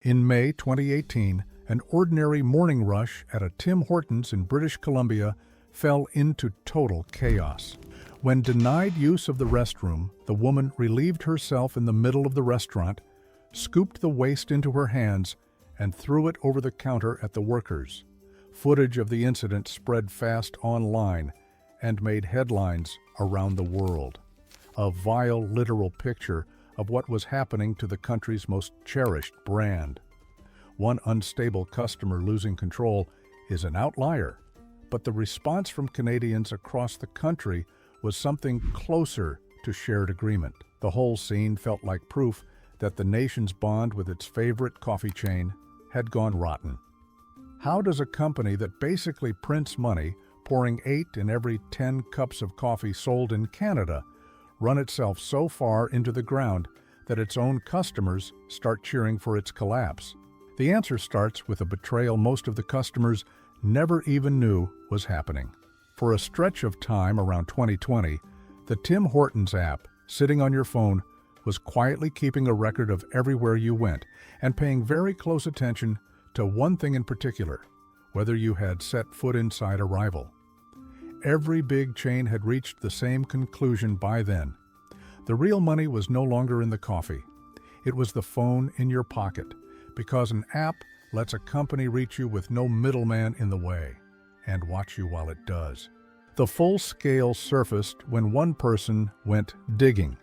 In May 2018, an ordinary morning rush at a Tim Hortons in British Columbia fell into total chaos. When denied use of the restroom, the woman relieved herself in the middle of the restaurant, scooped the waste into her hands, and threw it over the counter at the workers. Footage of the incident spread fast online and made headlines around the world. A vile, literal picture of what was happening to the country's most cherished brand. One unstable customer losing control is an outlier, but the response from Canadians across the country was something closer to shared agreement. The whole scene felt like proof that the nation's bond with its favorite coffee chain had gone rotten. How does a company that basically prints money, pouring 8 in every 10 cups of coffee sold in Canada, run itself so far into the ground that its own customers start cheering for its collapse? The answer starts with a betrayal most of the customers never even knew was happening. For a stretch of time around 2020, the Tim Hortons app, sitting on your phone, was quietly keeping a record of everywhere you went and paying very close attention to one thing in particular: whether you had set foot inside a rival. Every big chain had reached the same conclusion by then. The real money was no longer in the coffee. It was the phone in your pocket, because an app lets a company reach you with no middleman in the way, and watch you while it does. The full scale surfaced when one person went digging.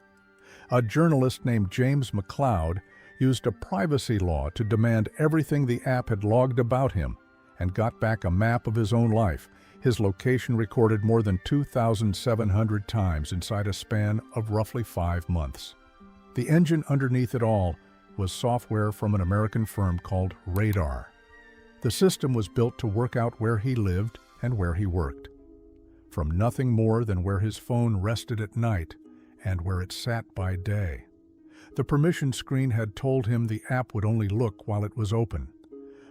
A journalist named James McLeod used a privacy law to demand everything the app had logged about him, and got back a map of his own life, his location recorded more than 2,700 times inside a span of roughly 5 months. The engine underneath it all was software from an American firm called Radar. The system was built to work out where he lived and where he worked, from nothing more than where his phone rested at night and where it sat by day. The permission screen had told him the app would only look while it was open,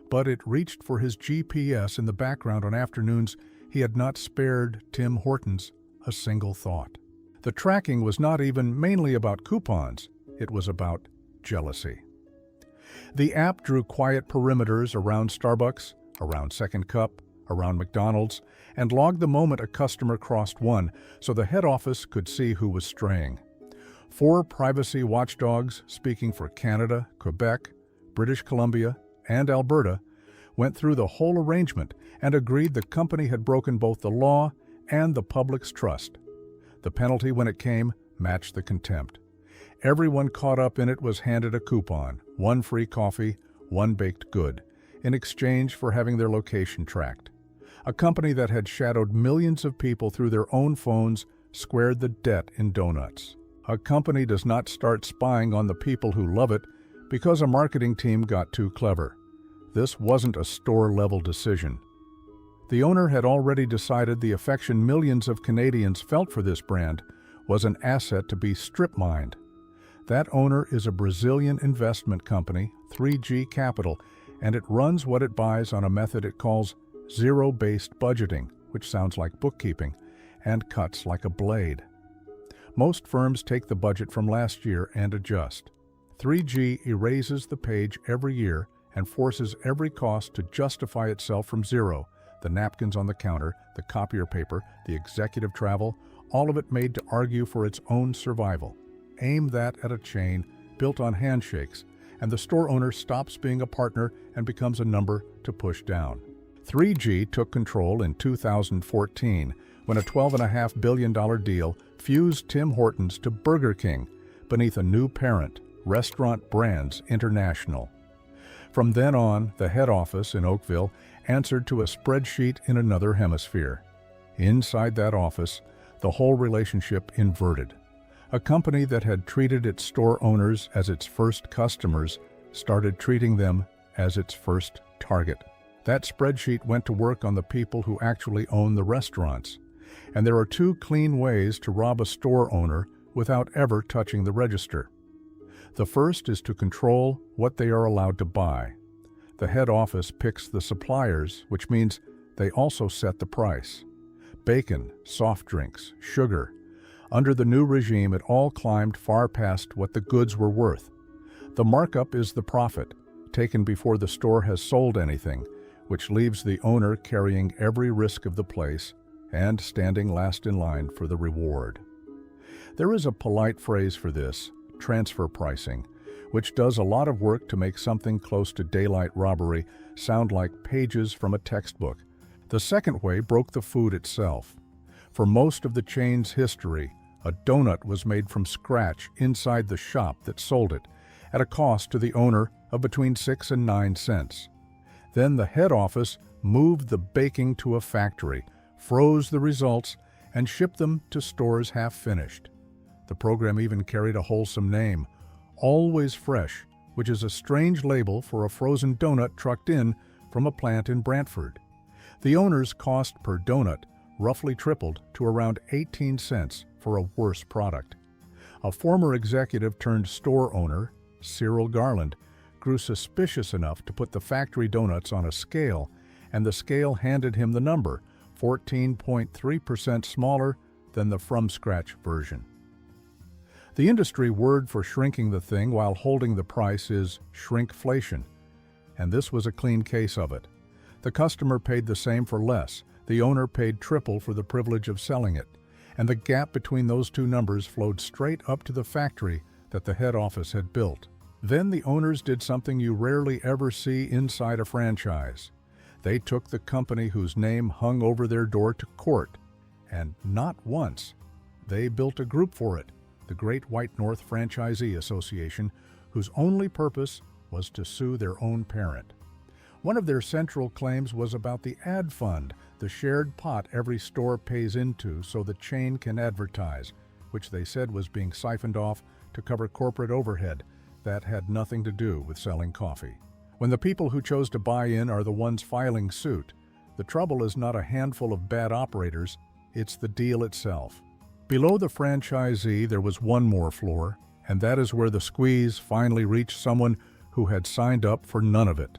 but it reached for his GPS in the background on afternoons he had not spared Tim Hortons a single thought. The tracking was not even mainly about coupons, it was about jealousy. The app drew quiet perimeters around Starbucks, around Second Cup, around McDonald's, and logged the moment a customer crossed one so the head office could see who was straying. 4 privacy watchdogs speaking for Canada, Quebec, British Columbia, and Alberta went through the whole arrangement and agreed the company had broken both the law and the public's trust. The penalty, when it came, matched the contempt. Everyone caught up in it was handed a coupon, 1 free coffee, 1 baked good, in exchange for having their location tracked. A company that had shadowed millions of people through their own phones squared the debt in donuts. A company does not start spying on the people who love it because a marketing team got too clever. This wasn't a store-level decision. The owner had already decided the affection millions of Canadians felt for this brand was an asset to be strip-mined. That owner is a Brazilian investment company, 3G Capital, and it runs what it buys on a method it calls zero-based budgeting, which sounds like bookkeeping, and cuts like a blade. Most firms take the budget from last year and adjust. 3G erases the page every year and forces every cost to justify itself from zero: the napkins on the counter, the copier paper, the executive travel, all of it made to argue for its own survival. Aim that at a chain built on handshakes, and the store owner stops being a partner and becomes a number to push down. 3G took control in 2014 when a $12.5 billion deal fused Tim Hortons to Burger King beneath a new parent, Restaurant Brands International. From then on, the head office in Oakville answered to a spreadsheet in another hemisphere. Inside that office, the whole relationship inverted. A company that had treated its store owners as its first customers started treating them as its first target. That spreadsheet went to work on the people who actually own the restaurants. And there are 2 clean ways to rob a store owner without ever touching the register. The first is to control what they are allowed to buy. The head office picks the suppliers, which means they also set the price. Bacon, soft drinks, sugar. Under the new regime, it all climbed far past what the goods were worth. The markup is the profit, taken before the store has sold anything, which leaves the owner carrying every risk of the place and standing last in line for the reward. There is a polite phrase for this, transfer pricing, which does a lot of work to make something close to daylight robbery sound like pages from a textbook. The second way broke the food itself. For most of the chain's history, a donut was made from scratch inside the shop that sold it, at a cost to the owner of between 6 and 9 cents. Then the head office moved the baking to a factory, froze the results, and shipped them to stores half-finished. The program even carried a wholesome name, Always Fresh, which is a strange label for a frozen donut trucked in from a plant in Brantford. The owner's cost per donut roughly tripled to around 18 cents for a worse product. A former executive turned store owner, Cyril Garland, grew suspicious enough to put the factory donuts on a scale, and the scale handed him the number, 14.3% smaller than the from-scratch version. The industry word for shrinking the thing while holding the price is shrinkflation, and this was a clean case of it. The customer paid the same for less, the owner paid triple for the privilege of selling it, and the gap between those two numbers flowed straight up to the factory that the head office had built. Then the owners did something you rarely ever see inside a franchise. They took the company whose name hung over their door to court, and not once. They built a group for it, the Great White North Franchisee Association, whose only purpose was to sue their own parent. One of their central claims was about the ad fund, the shared pot every store pays into so the chain can advertise, which they said was being siphoned off to cover corporate overhead that had nothing to do with selling coffee. When the people who chose to buy in are the ones filing suit, the trouble is not a handful of bad operators, it's the deal itself. Below the franchisee, there was one more floor, and that is where the squeeze finally reached someone who had signed up for none of it.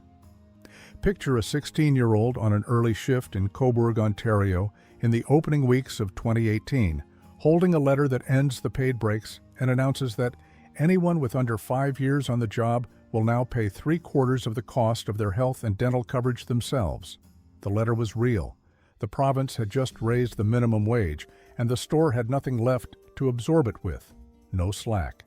Picture a 16-year-old on an early shift in Cobourg, Ontario, in the opening weeks of 2018, holding a letter that ends the paid breaks and announces that anyone with under 5 years on the job will now pay 3/4 of the cost of their health and dental coverage themselves. The letter was real. The province had just raised the minimum wage, and the store had nothing left to absorb it with. No slack.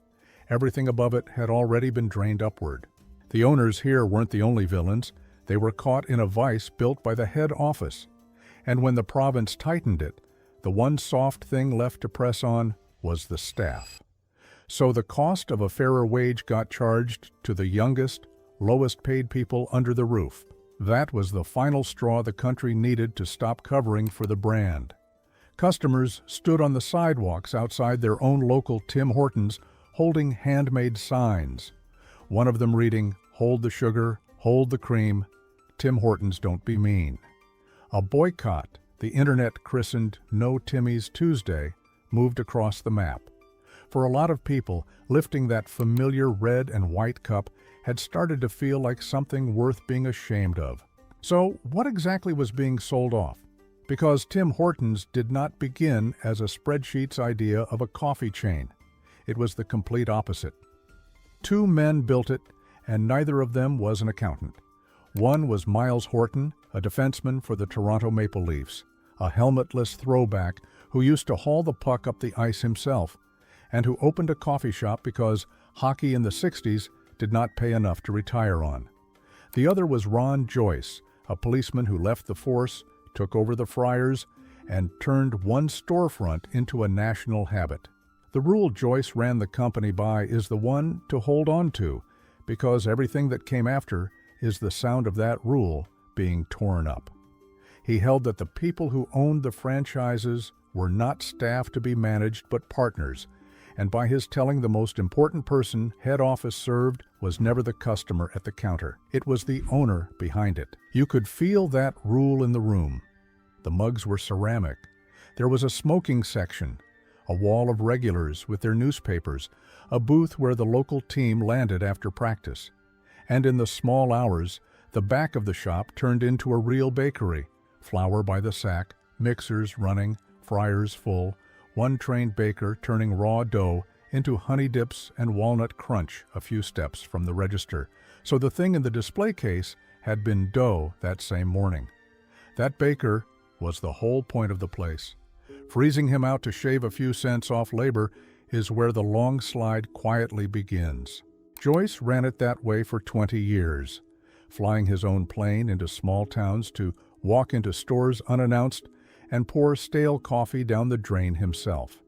Everything above it had already been drained upward. The owners here weren't the only villains. They were caught in a vice built by the head office. And when the province tightened it, the one soft thing left to press on was the staff. So the cost of a fairer wage got charged to the youngest, lowest paid people under the roof. That was the final straw the country needed to stop covering for the brand. Customers stood on the sidewalks outside their own local Tim Hortons holding handmade signs. One of them reading, "Hold the sugar, hold the cream, Tim Hortons don't be mean." A boycott, the internet christened No Timmy's Tuesday, moved across the map. For a lot of people, lifting that familiar red and white cup had started to feel like something worth being ashamed of. So, what exactly was being sold off? Because Tim Hortons did not begin as a spreadsheet's idea of a coffee chain. It was the complete opposite. Two men built it, and neither of them was an accountant. One was Miles Horton, a defenseman for the Toronto Maple Leafs, a helmetless throwback who used to haul the puck up the ice himself, and who opened a coffee shop because hockey in the 60s did not pay enough to retire on. The other was Ron Joyce, a policeman who left the force, took over the Friars, and turned one storefront into a national habit. The rule Joyce ran the company by is the one to hold on to, because everything that came after is the sound of that rule being torn up. He held that the people who owned the franchises were not staff to be managed but partners, and by his telling, the most important person head office served was never the customer at the counter. It was the owner behind it. You could feel that rule in the room. The mugs were ceramic. There was a smoking section, a wall of regulars with their newspapers, a booth where the local team landed after practice. And in the small hours, the back of the shop turned into a real bakery, flour by the sack, mixers running, fryers full, one trained baker turning raw dough into honey dips and walnut crunch a few steps from the register, So the thing in the display case had been dough that same morning. That baker was the whole point of the place. Freezing him out to shave a few cents off labor is where the long slide quietly begins. Joyce ran it that way for 20 years, flying his own plane into small towns to walk into stores unannounced and pour stale coffee down the drain himself.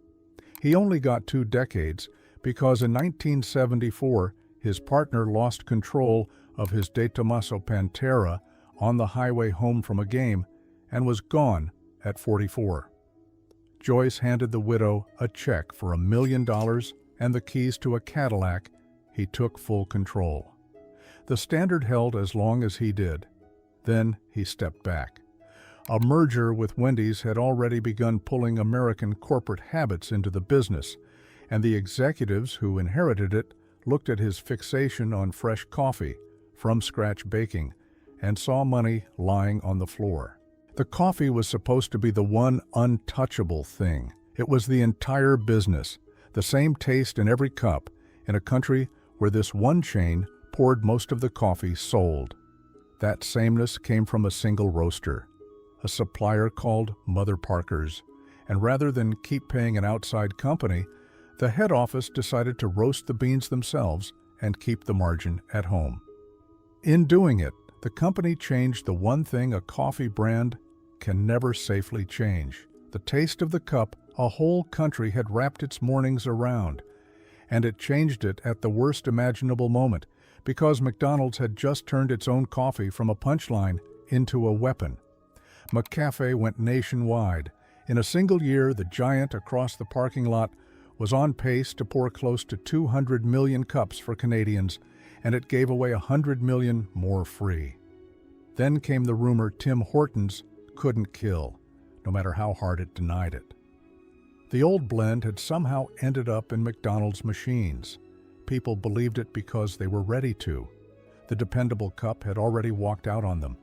He only got 2 decades because in 1974 his partner lost control of his De Tomaso Pantera on the highway home from a game and was gone at 44. Joyce handed the widow a check for $1 million and the keys to a Cadillac. He took full control. The Standard held as long as he did. Then he stepped back. A merger with Wendy's had already begun pulling American corporate habits into the business, and the executives who inherited it looked at his fixation on fresh coffee, from-scratch baking, and saw money lying on the floor. The coffee was supposed to be the one untouchable thing. It was the entire business, the same taste in every cup, in a country where this one chain poured most of the coffee sold. That sameness came from a single roaster, a supplier called Mother Parkers, and rather than keep paying an outside company, the head office decided to roast the beans themselves and keep the margin at home. In doing it, the company changed the one thing a coffee brand can never safely change: the taste of the cup a whole country had wrapped its mornings around. And it changed it at the worst imaginable moment, because McDonald's had just turned its own coffee from a punchline into a weapon. McCafe went nationwide. In a single year, the giant across the parking lot was on pace to pour close to 200 million cups for Canadians, and it gave away 100 million more free. Then came the rumor Tim Hortons couldn't kill, no matter how hard it denied it. The old blend had somehow ended up in McDonald's machines. People believed it because they were ready to. The dependable cup had already walked out on them.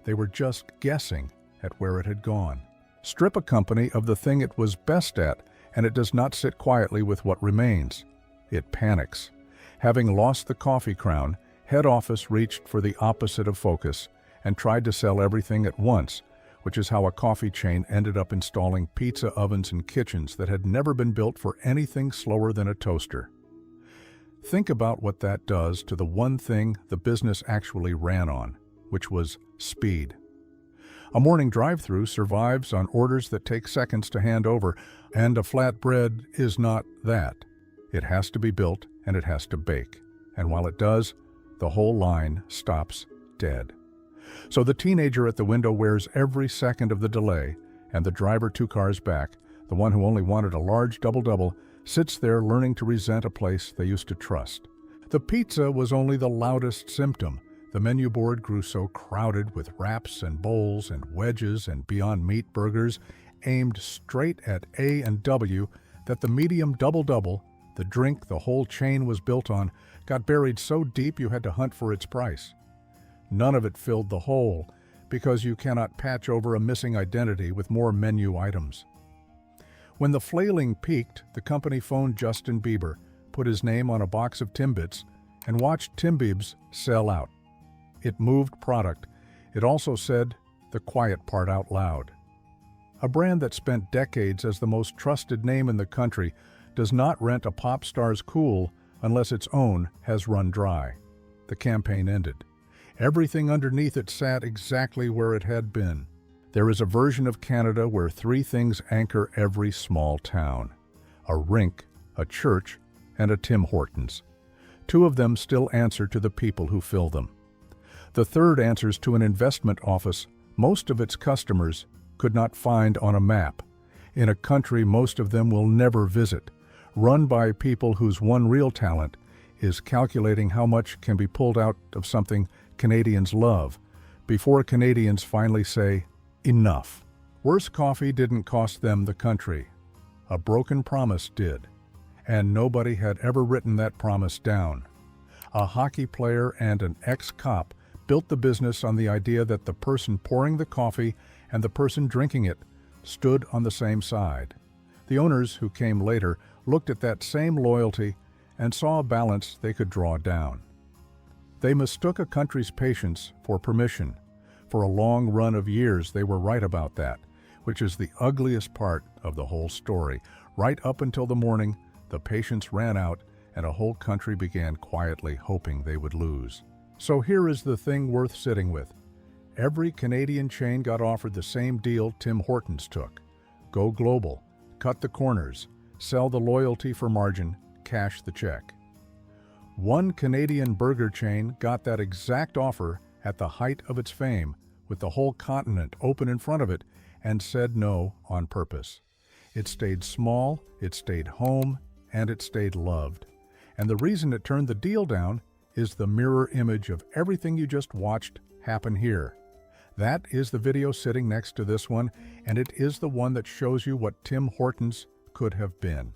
They were just guessing at where it had gone. Strip a company of the thing it was best at, and it does not sit quietly with what remains. It panics. Having lost the coffee crown, head office reached for the opposite of focus and tried to sell everything at once, which is how a coffee chain ended up installing pizza ovens in kitchens that had never been built for anything slower than a toaster. Think about what that does to the one thing the business actually ran on, which was speed. A morning drive-thru survives on orders that take seconds to hand over, and a flatbread is not that. It has to be built and it has to bake, and while it does, the whole line stops dead. So the teenager at the window wears every second of the delay, and the driver 2 cars back, the one who only wanted a large double-double, sits there learning to resent a place they used to trust. The pizza was only the loudest symptom. The menu board grew so crowded with wraps and bowls and wedges and Beyond Meat burgers aimed straight at A and W that the medium double-double, the drink the whole chain was built on, got buried so deep you had to hunt for its price. None of it filled the hole, because you cannot patch over a missing identity with more menu items. When the flailing peaked, the company phoned Justin Bieber, put his name on a box of Timbits, and watched Timbibs sell out. It moved product. It also said the quiet part out loud. A brand that spent decades as the most trusted name in the country does not rent a pop star's cool unless its own has run dry. The campaign ended. Everything underneath it sat exactly where it had been. There is a version of Canada where 3 things anchor every small town: a rink, a church, and a Tim Hortons. 2 of them still answer to the people who fill them. The third answers to an investment office most of its customers could not find on a map, in a country most of them will never visit, run by people whose one real talent is calculating how much can be pulled out of something Canadians love before Canadians finally say, enough. Worse coffee didn't cost them the country. A broken promise did, and nobody had ever written that promise down. A hockey player and an ex-cop built the business on the idea that the person pouring the coffee and the person drinking it stood on the same side. The owners who came later looked at that same loyalty and saw a balance they could draw down. They mistook a country's patience for permission. For a long run of years, they were right about that, which is the ugliest part of the whole story. Right up until the morning, the patience ran out and a whole country began quietly hoping they would lose. So here is the thing worth sitting with. Every Canadian chain got offered the same deal Tim Hortons took. Go global, cut the corners, sell the loyalty for margin, cash the check. One Canadian burger chain got that exact offer at the height of its fame, with the whole continent open in front of it, and said no on purpose. It stayed small, it stayed home, and it stayed loved. And the reason it turned the deal down is the mirror image of everything you just watched happen here. That is the video sitting next to this one, and it is the one that shows you what Tim Hortons could have been.